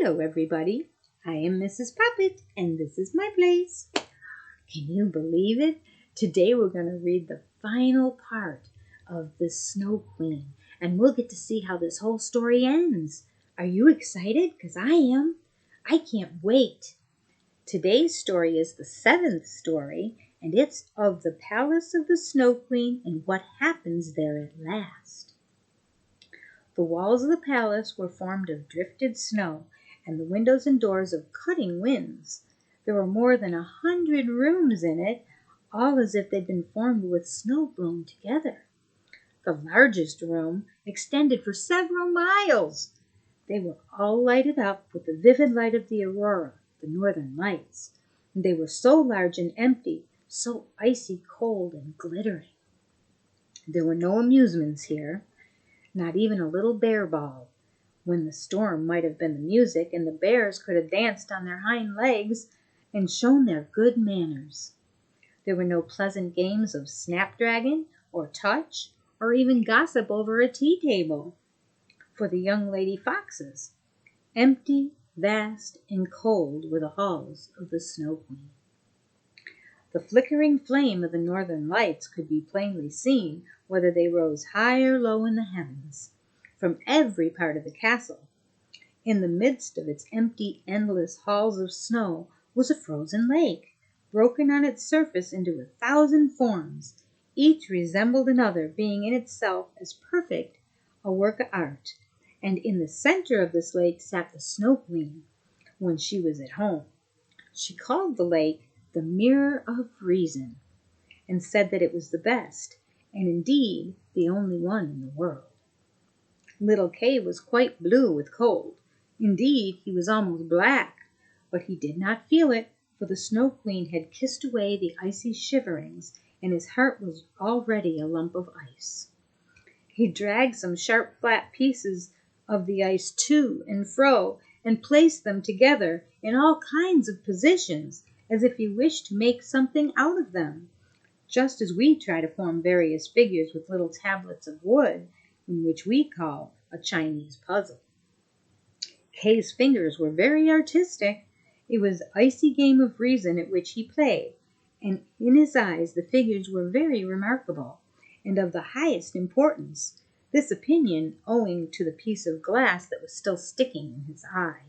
Hello, everybody. I am Mrs. Poppet, and this is my place. Can you believe it? Today we're going to read the final part of The Snow Queen, and we'll get to see how this whole story ends. Are you excited? Because I am. I can't wait. Today's story is the 7th story, and it's of the Palace of the Snow Queen and what happens there at last. The walls of the palace were formed of drifted snow, and the windows and doors of cutting winds. There were more than 100 rooms in it, all as if they'd been formed with snow blown together. The largest room extended for several miles. They were all lighted up with the vivid light of the aurora, the northern lights. And they were so large and empty, so icy cold and glittering. There were no amusements here. Not even a little bear ball, when the storm might have been the music, and the bears could have danced on their hind legs and shown their good manners. There were no pleasant games of snapdragon or touch, or even gossip over a tea table for the young lady foxes. Empty, vast, and cold were the halls of the Snow Queen. The flickering flame of the northern lights could be plainly seen, whether they rose high or low in the heavens, from every part of the castle. In the midst of its empty, endless halls of snow was a frozen lake, broken on its surface into 1,000 forms. Each resembled another, being in itself as perfect a work of art. And in the center of this lake sat the Snow Queen when she was at home. She called the lake the Mirror of Reason, and said that it was the best, and indeed the only one in the world. Little Kay was quite blue with cold. Indeed, he was almost black, but he did not feel it, for the Snow Queen had kissed away the icy shiverings, and his heart was already a lump of ice. He dragged some sharp flat pieces of the ice to and fro, and placed them together in all kinds of positions, as if he wished to make something out of them, just as we try to form various figures with little tablets of wood, in which we call a Chinese puzzle. Kay's fingers were very artistic. It was an icy game of reason at which he played, and in his eyes the figures were very remarkable, and of the highest importance, this opinion owing to the piece of glass that was still sticking in his eye.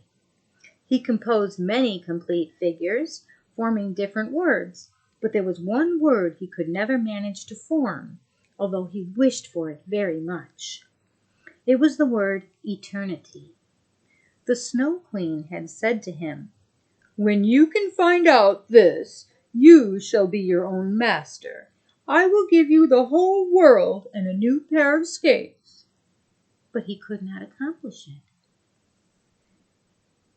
He composed many complete figures, forming different words, but there was one word he could never manage to form, although he wished for it very much. It was the word eternity. The Snow Queen had said to him, "When you can find out this, you shall be your own master. I will give you the whole world and a new pair of skates." But he could not accomplish it.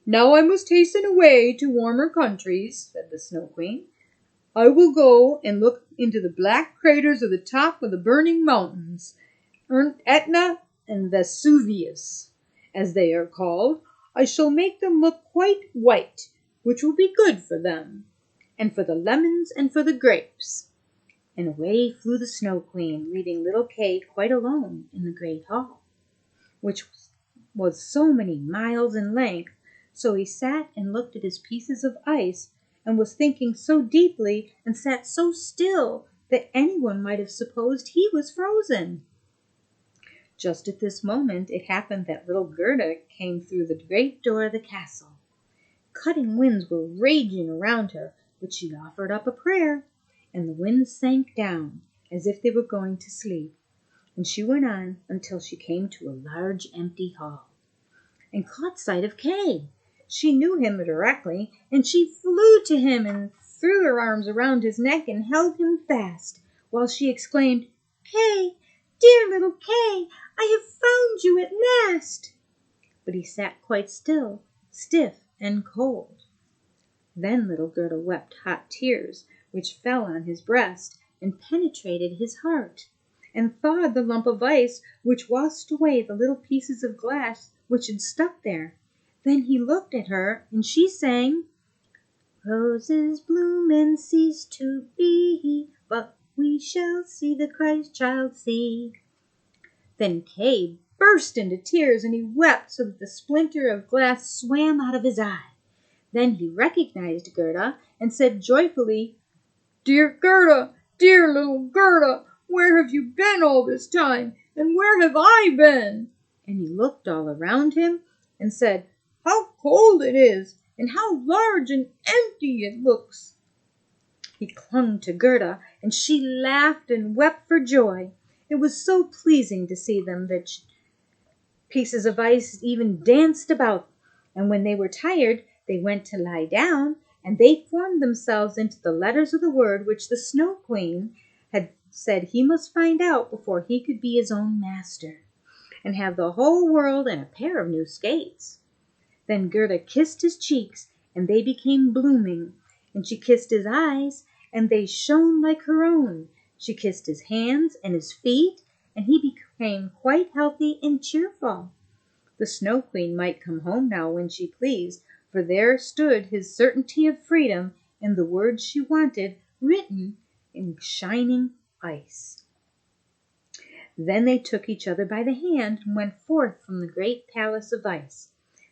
"Now I must hasten away to warmer countries," said the Snow Queen. "I will go and look into the black craters of the top of the burning mountains, Etna and Vesuvius, as they are called. I shall make them look quite white, which will be good for them, and for the lemons and for the grapes." And away flew the Snow Queen, leaving little Kay quite alone in the great hall, which was so many miles in length. So he sat and looked at his pieces of ice, and was thinking so deeply, and sat so still, that anyone might have supposed he was frozen. Just at this moment it happened that little Gerda came through the great door of the castle. Cutting winds were raging around her, but she offered up a prayer, and the winds sank down, as if they were going to sleep, and she went on until she came to a large empty hall, and caught sight of Kay. She knew him directly, and she flew to him and threw her arms around his neck and held him fast, while she exclaimed, "Kay, dear little Kay, I have found you at last." But he sat quite still, stiff and cold. Then little Gerda wept hot tears, which fell on his breast and penetrated his heart, and thawed the lump of ice, which washed away the little pieces of glass which had stuck there. Then he looked at her, and she sang, "Roses bloom and cease to be, but we shall see the Christ child see." Then Kay burst into tears, and he wept so that the splinter of glass swam out of his eye. Then he recognized Gerda and said joyfully, "Dear Gerda, dear little Gerda, where have you been all this time, and where have I been?" And he looked all around him and said, "How cold it is, and how large and empty it looks." He clung to Gerda, and she laughed and wept for joy. It was so pleasing to see them that pieces of ice even danced about, and when they were tired, they went to lie down, and they formed themselves into the letters of the word which the Snow Queen had said he must find out before he could be his own master, and have the whole world and a pair of new skates. Then Gerda kissed his cheeks, and they became blooming, and she kissed his eyes, and they shone like her own. She kissed his hands and his feet, and he became quite healthy and cheerful. The Snow Queen might come home now when she pleased, for there stood his certainty of freedom and the words she wanted written in shining ice. Then they took each other by the hand and went forth from the great palace of ice.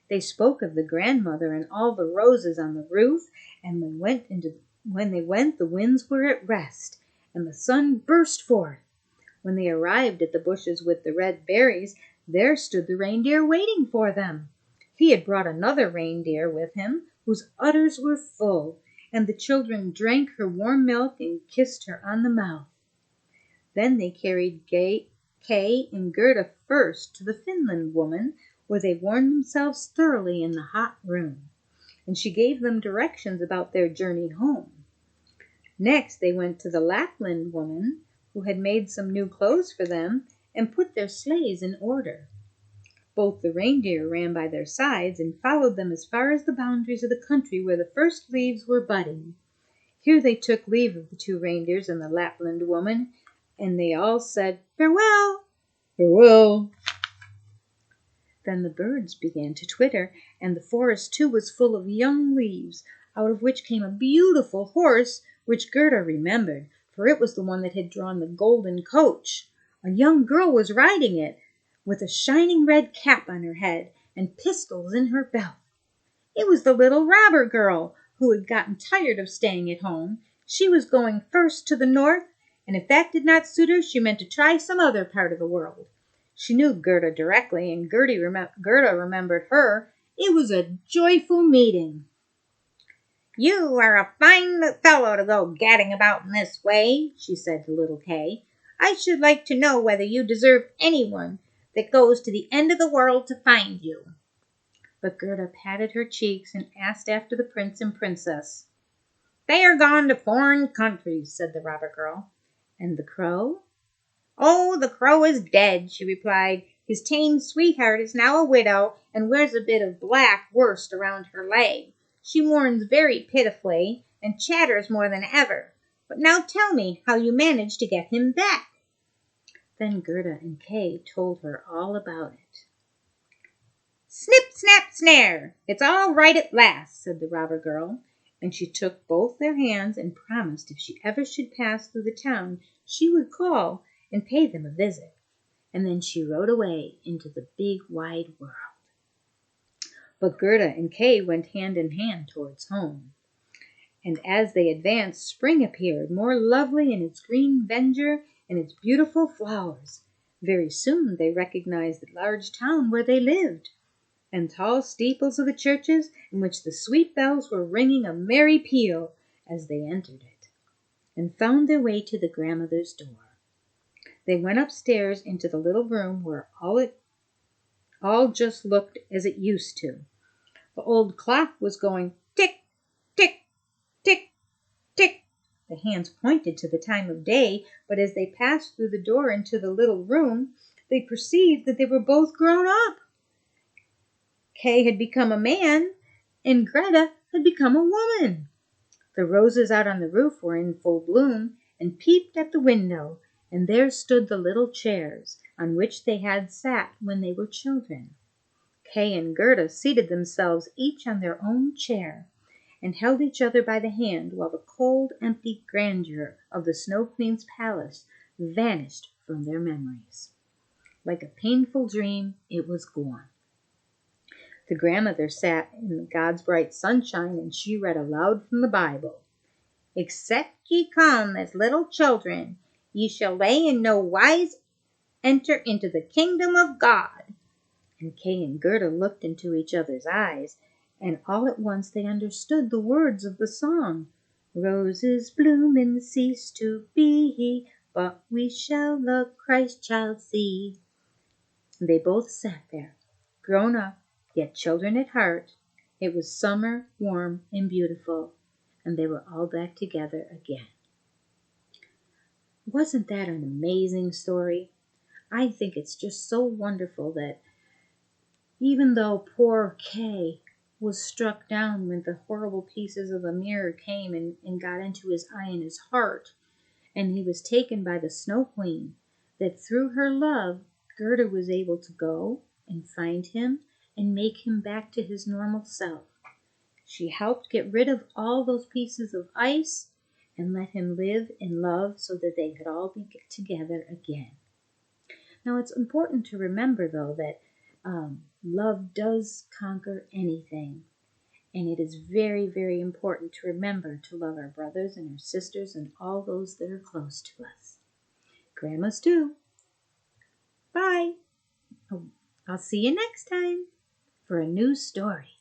They spoke of the grandmother and all the roses on the roof, and when they went, the winds were at rest, and the sun burst forth. When they arrived at the bushes with the red berries, there stood the reindeer waiting for them. He had brought another reindeer with him, whose udders were full, and the children drank her warm milk and kissed her on the mouth. Then they carried Kay and Gerda first to the Finland woman, where they warmed themselves thoroughly in the hot room, and she gave them directions about their journey home. Next they went to the Lapland woman, who had made some new clothes for them and put their sleighs in order. Both the reindeer ran by their sides and followed them as far as the boundaries of the country where the first leaves were budding. Here they took leave of the two reindeers and the Lapland woman, and they all said, "Farewell." "Farewell." Then the birds began to twitter, and the forest too was full of young leaves, out of which came a beautiful horse, which Gerda remembered, for it was the one that had drawn the golden coach. A young girl was riding it, with a shining red cap on her head and pistols in her belt. It was the little robber girl, who had gotten tired of staying at home. She was going first to the north, and if that did not suit her, she meant to try some other part of the world. She knew Gerda directly, and Gerda remembered her. It was a joyful meeting. "You are a fine fellow to go gadding about in this way," she said to little Kay. "I should like to know whether you deserve anyone that goes to the end of the world to find you." But Gerda patted her cheeks and asked after the prince and princess. "They are gone to foreign countries," said the robber girl. "And the crow?" "Oh, the crow is dead," she replied. "His tame sweetheart is now a widow and wears a bit of black worsted around her leg. She mourns very pitifully and chatters more than ever. But now tell me how you managed to get him back." Then Gerda and Kay told her all about it. "Snip, snap, snare! It's all right at last," said the robber girl, and she took both their hands and promised if she ever should pass through the town she would call and pay them a visit. And then she rode away into the big wide world. But Gerda and Kay went hand in hand towards home. And as they advanced, spring appeared, more lovely in its green verdure and its beautiful flowers. Very soon they recognized the large town where they lived, and tall steeples of the churches in which the sweet bells were ringing a merry peal as they entered it, and found their way to the grandmother's door. They went upstairs into the little room where all just looked as it used to. The old clock was going tick, tick, tick, tick. The hands pointed to the time of day, but as they passed through the door into the little room, they perceived that they were both grown up. Kay had become a man, and Gerda had become a woman. The roses out on the roof were in full bloom and peeped at the window, and there stood the little chairs on which they had sat when they were children. Kay and Gerda seated themselves each on their own chair, and held each other by the hand while the cold, empty grandeur of the Snow Queen's palace vanished from their memories. Like a painful dream, it was gone. The grandmother sat in God's bright sunshine, and she read aloud from the Bible. Except ye come as little children, ye shall lay in no wise enter into the kingdom of God. And Kay and Gerda looked into each other's eyes, and all at once they understood the words of the song. Roses bloom and cease to be, but we shall the Christ child see. They both sat there, grown up, yet children at heart. It was summer, warm and beautiful, and they were all back together again. Wasn't that an amazing story? I think it's just so wonderful that even though poor Kay was struck down when the horrible pieces of a mirror came and got into his eye and his heart, and he was taken by the Snow Queen, that through her love, Gerda was able to go and find him and make him back to his normal self. She helped get rid of all those pieces of ice and let him live in love so that they could all be together again. Now, it's important to remember, though, that love does conquer anything. And it is very, very important to remember to love our brothers and our sisters and all those that are close to us. Grandmas too. Bye. I'll see you next time for a new story.